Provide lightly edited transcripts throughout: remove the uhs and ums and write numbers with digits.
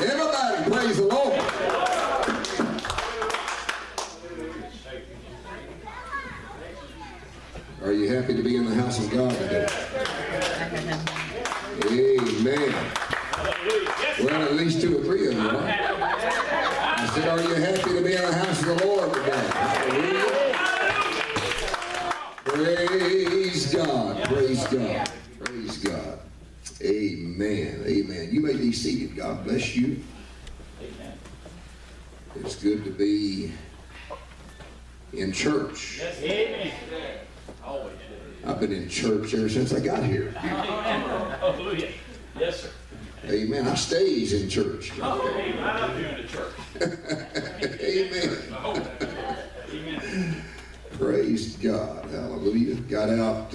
Everybody praise the Lord. Are you happy to be in the house of God today? Amen. Well, at least 2 or 3 of you are. I said, are you happy to be in the house of the Lord today? Hallelujah. Praise God. Praise God. Praise God. Amen. Amen. You may be seated. God bless you. It's good to be in church. Amen. I've been in church ever since I got here. Hallelujah. Yes, sir. Amen. I stays in church. Amen. I'm doing the church. Amen. Amen. Praise God. Hallelujah. Got out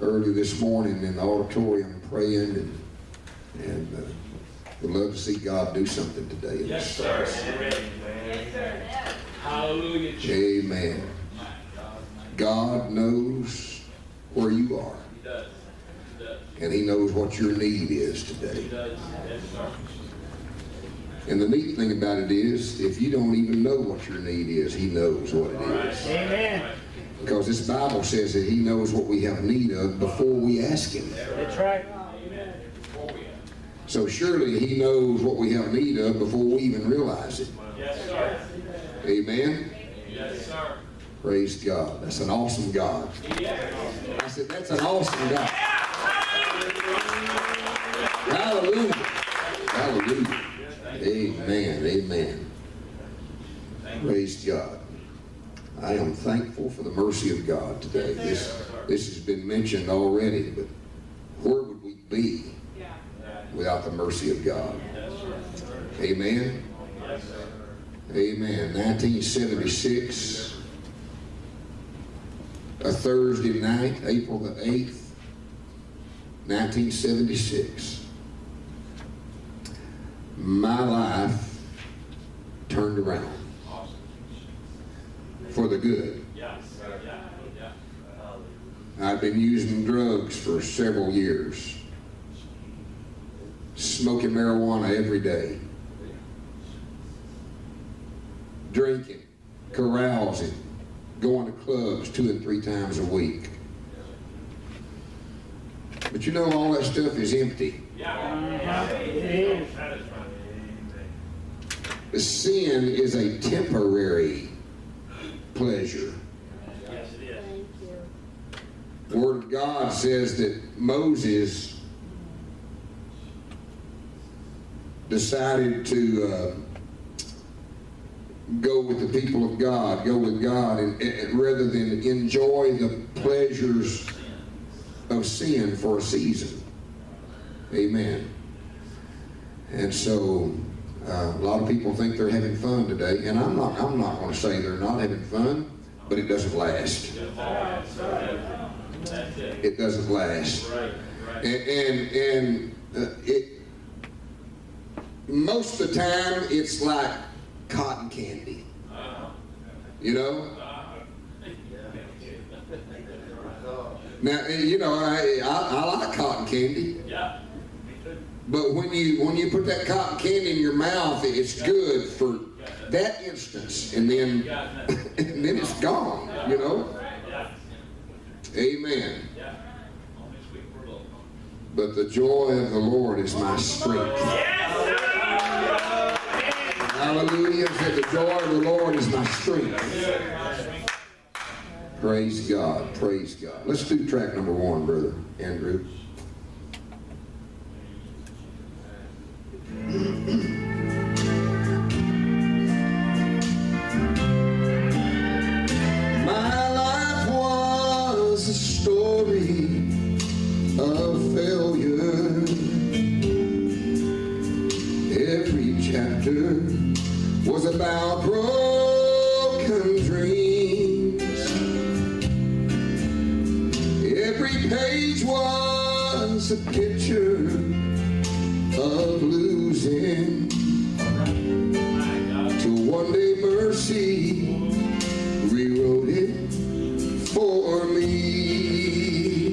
early this morning in the auditorium praying and would love to see God do something today. Yes, sir. Yes, sir. Hallelujah. Amen. God knows where you are. He does. He does. And He knows what your need is today. He does. Yes, sir. And the neat thing about it is, if you don't even know what your need is, He knows what it is. Amen. Because this Bible says that He knows what we have need of before we ask Him. That's right. So surely He knows what we have need of before we even realize it. Yes, sir. Amen? Yes, sir. Praise God. That's an awesome God. I said, that's an awesome God. Hallelujah. Hallelujah. Amen. Amen. Praise God. I am thankful for the mercy of God today. This has been mentioned already, but where would we be without the mercy of God? Amen. Amen. 1976, a Thursday night, April the 8th, 1976. My life turned around for the good. I've been using drugs for several years, smoking marijuana every day, drinking, carousing, going to clubs 2 and 3 times a week. But you know, all that stuff is empty. The sin is a temporary pleasure. The Word of God says that Moses decided to go with the people of God, go with God, and rather than enjoy the pleasures of sin for a season. Amen. And so a lot of people think they're having fun today, and I'm not going to say they're not having fun, but it doesn't last. It doesn't last. And most of the time it's like cotton candy. You know? Now, you know, I like cotton candy. But when you put that cotton candy in your mouth, it's good for that instance, and then and then it's gone, you know? Amen. But the joy of the Lord is my strength. Hallelujah. Said the joy of the Lord is my strength. Praise God. Praise God. Let's do track number 1, Brother Andrew. My life was a story of failure. Every chapter was about broken dreams. Every page was a picture of losing, till one day mercy rewrote it for me.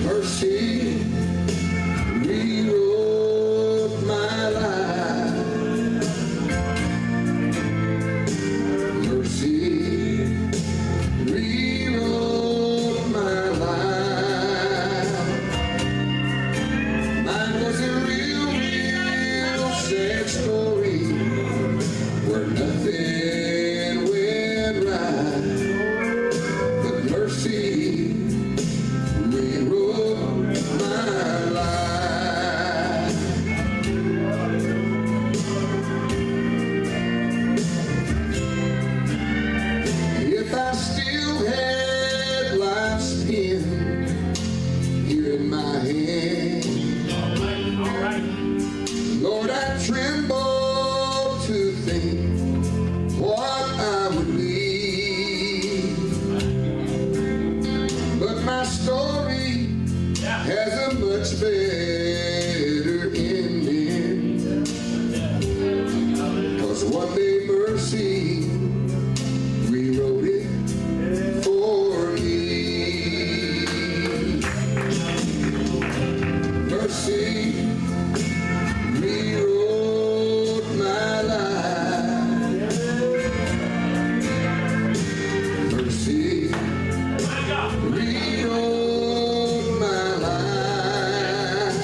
Mercy has a much better ending. 'Cause one day mercy rewrote it for me. Mercy rewrote my life. Mercy rewrote my life.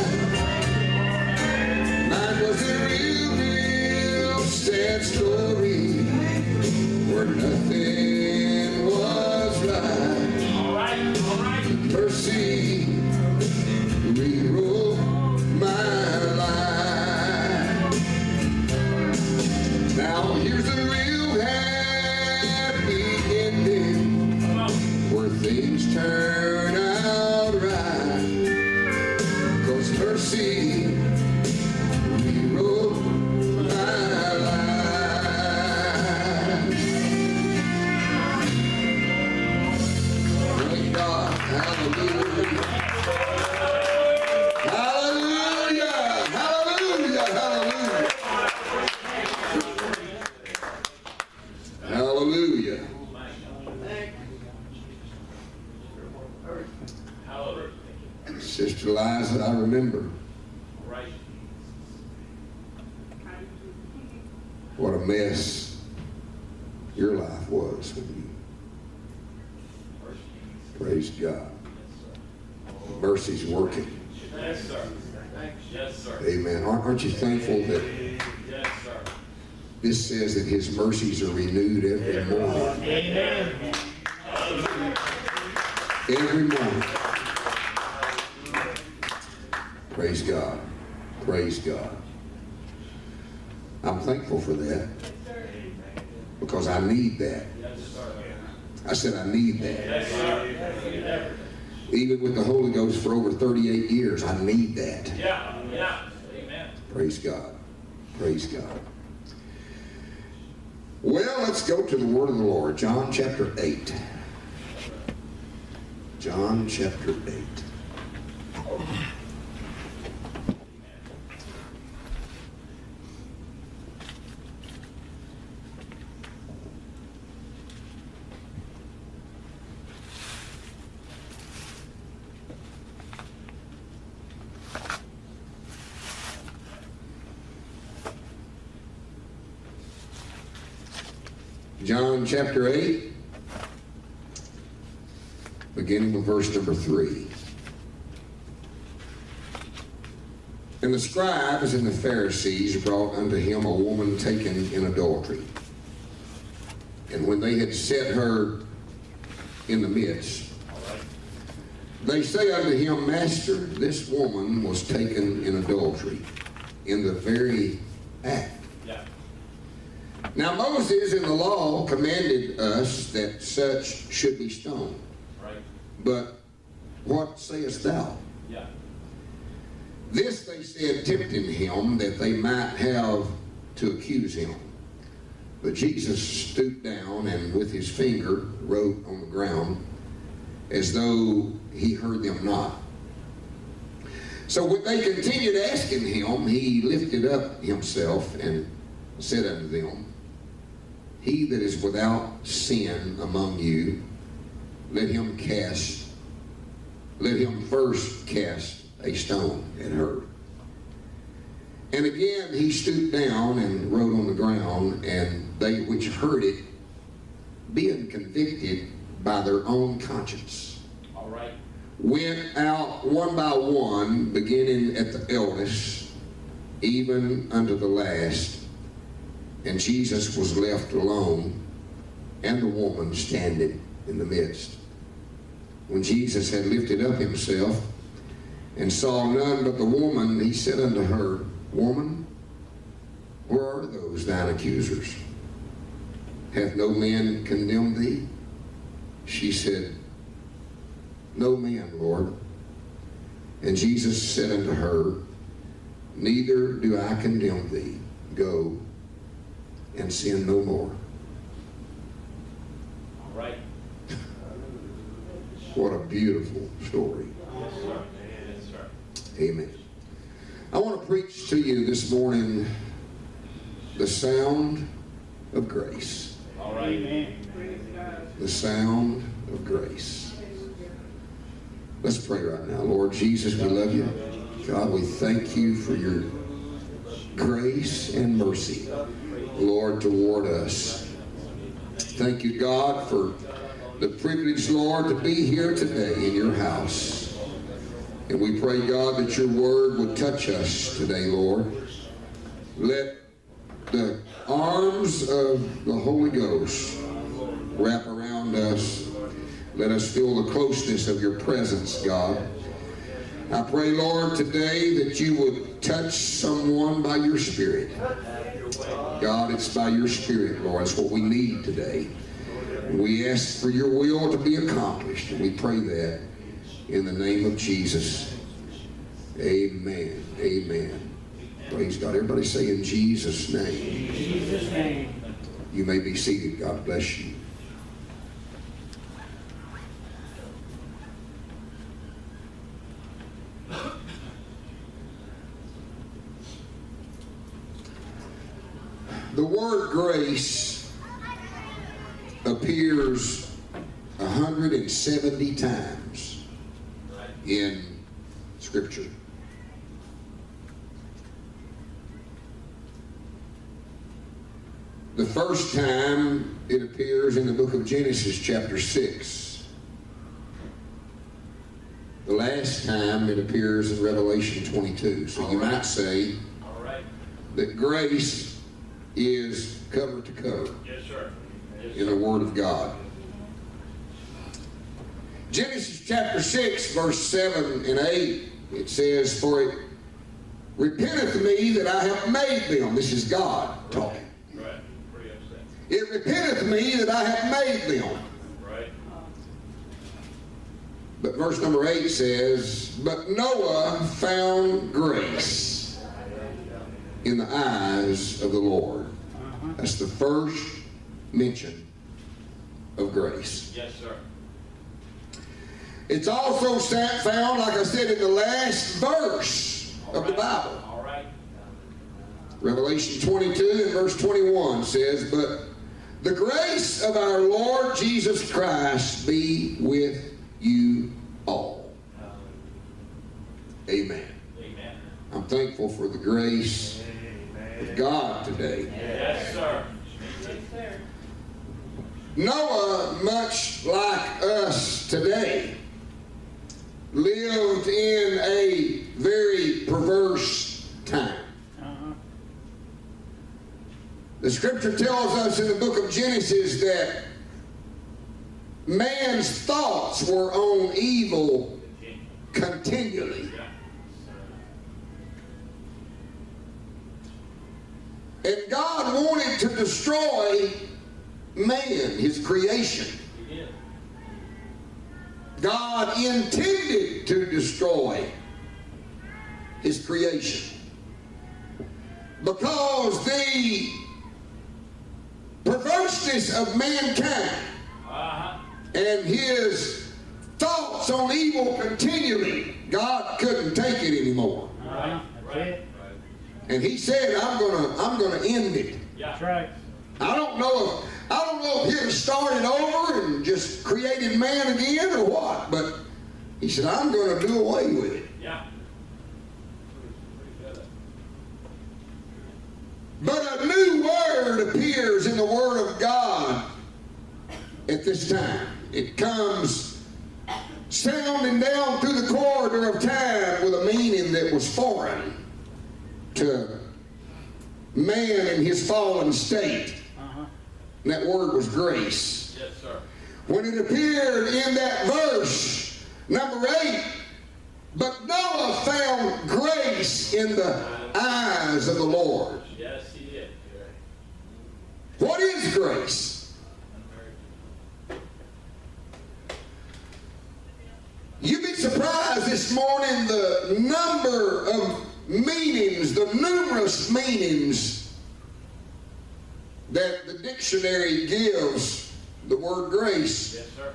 Mine was a real sad story where nothing was right. All right. Mercy rewrote my life. Now here's a real happy ending where things turn out right. 'Cause mercy rewrote my life. Thank God. Hallelujah. Hallelujah. Hallelujah. Hallelujah. Hallelujah. Hallelujah. Sister Liza, I remember All right. what a mess your life was when you praise God. Mercy's working. Yes, sir. Yes, sir. Amen. Aren't you thankful that Yes, sir. this says that His mercies are renewed every morning? Amen. Every morning. Praise God. Praise God. I'm thankful for that because I need that. Yes, sir. I said I need that. Yes, sir. Even with the Holy Ghost for over 38 years, I need that. Yeah. Amen. Praise God. Praise God. Well, let's go to the word of the Lord. John chapter 8. John chapter 8. John chapter 8, beginning with verse number 3. And the scribes and the Pharisees brought unto him a woman taken in adultery. And when they had set her in the midst, they say unto him, Master, this woman was taken in adultery, in the very act. Yeah. Now Moses in the law commanded us that such should be stoned. Right. But what sayest thou? Yeah. This they said, tempting him, that they might have to accuse him. But Jesus stooped down and with his finger wrote on the ground, as though he heard them not. So when they continued asking him, he lifted up himself and said unto them, He that is without sin among you, let him first cast a stone at her. And again he stooped down and wrote on the ground, and they which heard it, being convicted by their own conscience, All right. went out one by one, beginning at the eldest, even unto the last. And Jesus was left alone, and the woman standing in the midst. When Jesus had lifted up himself, and saw none but the woman, he said unto her, Woman, where are those thine accusers? Hath no man condemned thee? She said, No man, Lord. And Jesus said unto her, Neither do I condemn thee. Go and sin no more. All right. What a beautiful story. Yes, sir. Yes, Amen. I want to preach to you this morning the sound of grace. All right. Amen. The sound of grace. Let's pray right now. Lord Jesus, we love you. God, we thank you for your grace and mercy, Lord, toward us. Thank you, God, for the privilege, Lord, to be here today in your house. And we pray, God, that your word would touch us today, Lord. Let the arms of the Holy Ghost wrap around us. Let us feel the closeness of your presence, God. I pray, Lord, today that you would touch someone by your Spirit. God, it's by your Spirit, Lord. It's what we need today. We ask for your will to be accomplished, and we pray that in the name of Jesus. Amen. Amen. Praise God. Everybody say in Jesus' name. In Jesus' name. You may be seated. God bless you. The word grace appears 170 times in Scripture. The first time it appears in the book of Genesis chapter 6. The last time it appears in Revelation 22. So you might say that grace is cover to cover in the Word of God. Genesis chapter 6, verse 7 and 8, it says, "For it repenteth me that I have made them." This is God talking. "It repenteth me that I have made them." But verse number 8 says, "But Noah found grace in the eyes of the Lord." That's the first mention of grace. Yes, sir. It's also found, like I said, in the last verse of the Bible. All right. Revelation 22 and verse 21 says, "But the grace of our Lord Jesus Christ be with you all." Amen. Amen. I'm thankful for the grace of God today. Yes, sir. Noah, much like us today, lived in a very perverse time. The scripture tells us in the book of Genesis that man's thoughts were on evil continually. And God wanted to destroy man, his creation. God intended to destroy his creation because the perverseness of mankind and his thoughts on evil continually, God couldn't take it anymore. Right. And he said, I'm gonna end it. That's right. I don't know if he'd have started over and just created man again or what, but he said, I'm going to do away with it. Yeah. But a new word appears in the Word of God at this time. It comes sounding down through the corridor of time with a meaning that was foreign to man in his fallen state. And that word was grace. Yes, sir. When it appeared in that verse, number 8, but Noah found grace in the eyes of the Lord. Yes, he did. What is grace? You'd be surprised this morning the number of meanings, the numerous meanings that the dictionary gives the word grace. Yes, sir.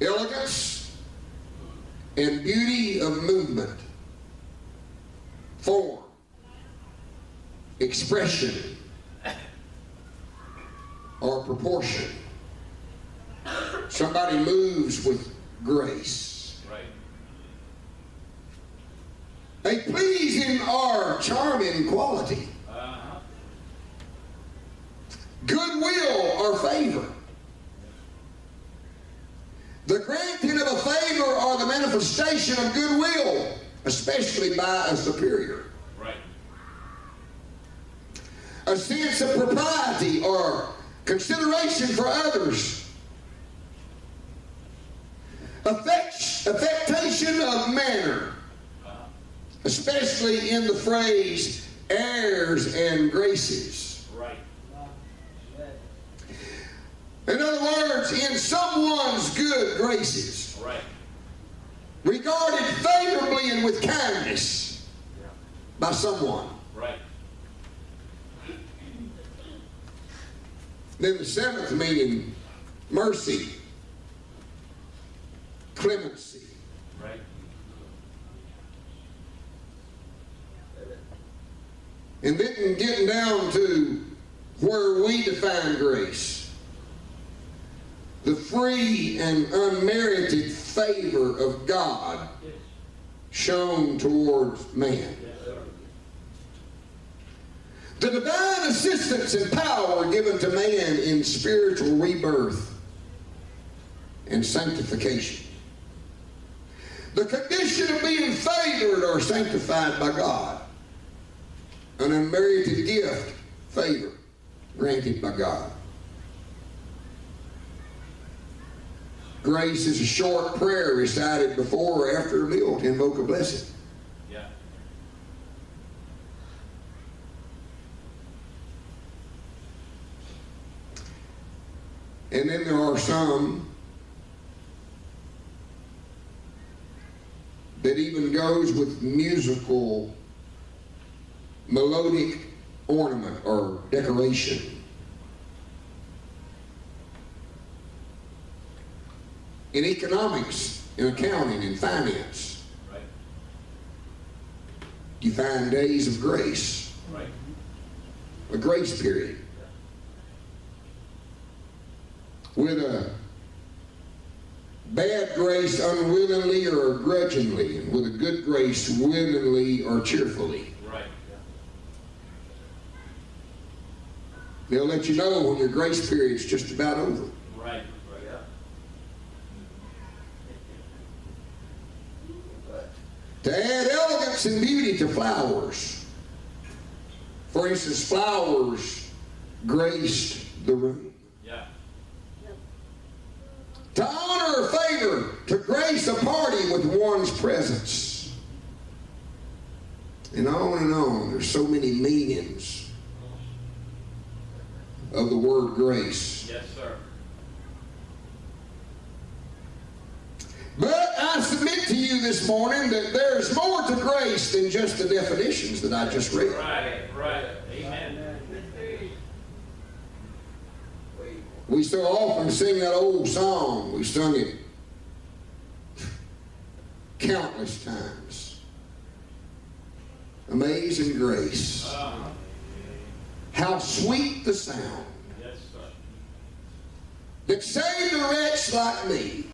elegance, and beauty of movement, form, expression, or proportion. Somebody moves with grace. Right. A pleasing or charming quality. Uh-huh. Goodwill or favor. The granting of a favor or the manifestation of goodwill, especially by a superior. Right. A sense of propriety or consideration for others. Affectation of manner, especially in the phrase airs and graces. Right. In other words, in someone's good graces. Right. Regarded favorably and with kindness by someone. Right. Then the seventh meaning, mercy, clemency. Right. And then getting down to where we define grace. The free and unmerited favor of God shown towards man. The divine assistance and power given to man in spiritual rebirth and sanctification. The condition of being favored or sanctified by God. An unmerited gift, favor, granted by God. Grace is a short prayer recited before or after a meal to invoke a blessing. Yeah. And then there are some that even goes with musical, melodic ornament or decoration. In economics, in accounting, in finance, Right. you find days of grace, Right. a grace period. With a bad grace unwillingly or grudgingly, and with a good grace willingly or cheerfully. Right. They'll let you know when your grace period's just about over. Right. Right. To add elegance and beauty to flowers. For instance, flowers graced the room. Yeah. To honor or favor, to grace a party with one's presence. And on and on. There's so many meanings of the word grace. Yes, sir. But I submit to you this morning that there's more to grace than just the definitions that I just read. Right. Right. Amen. We so often sing that old song. We sung it countless times. Amazing grace. How sweet the sound Yes, sir. that saved a wretch like me.